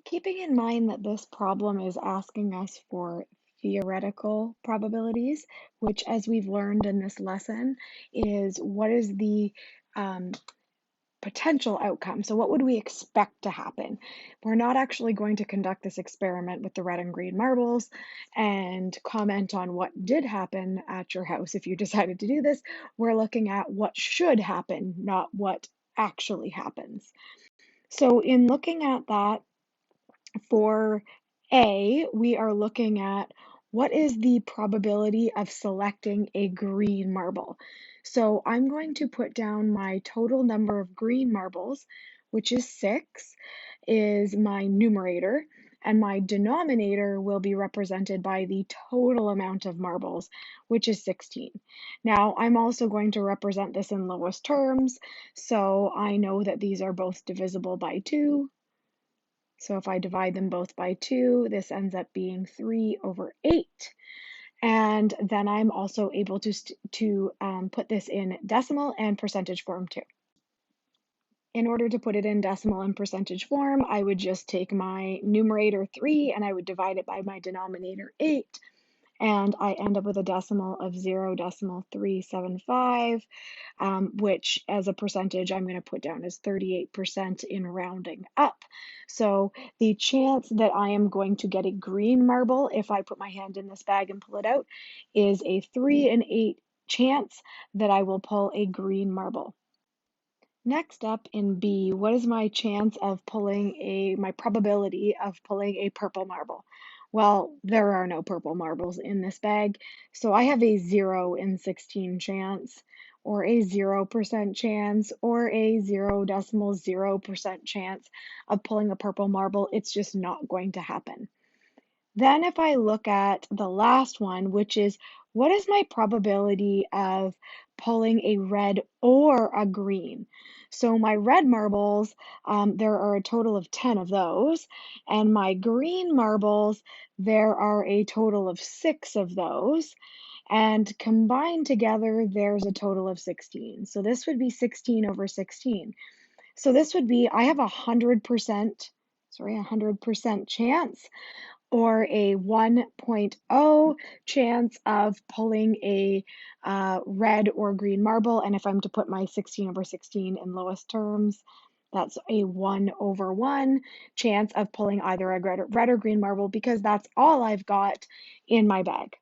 Keeping in mind that this problem is asking us for theoretical probabilities, which, as we've learned in this lesson, is what is the um, potential outcome. So, what would we expect to happen? We're not actually going to conduct this experiment with the red and green marbles and comment on what did happen at your house if you decided to do this. We're looking at what should happen, not what actually happens. So, in looking at that, for A, we are looking at what is the probability of selecting a green marble. So I'm going to put down my total number of green marbles, which is 6, is my numerator, and my denominator will be represented by the total amount of marbles, which is 16. Now, I'm also going to represent this in lowest terms, so I know that these are both divisible by 2. So if I divide them both by 2, this ends up being 3 over 8. And then I'm also able to put this in decimal and percentage form too. In order to put it in decimal and percentage form, I would just take my numerator 3 and I would divide it by my denominator 8. And I end up with a decimal of 0.375, which as a percentage I'm going to put down as 38% in rounding up. So the chance that I am going to get a green marble if I put my hand in this bag and pull it out is a 3 in 8 chance that I will pull a green marble. Next up in B, what is my chance of my probability of pulling a purple marble? Well, there are no purple marbles in this bag, so I have a 0 in 16 chance, or a 0% chance, or a 0.0% chance of pulling a purple marble. It's just not going to happen. Then if I look at the last one, which is what is my probability of pulling a red or a green? So my red marbles, there are a total of 10 of those, and my green marbles, there are a total of 6 of those, and combined together, there's a total of 16. So this would be 16 over 16. So this would be, I have 100% chance or a 1.0 chance of pulling a red or green marble. And if I'm to put my 16 over 16 in lowest terms, that's a 1 over 1 chance of pulling either a red or green marble because that's all I've got in my bag.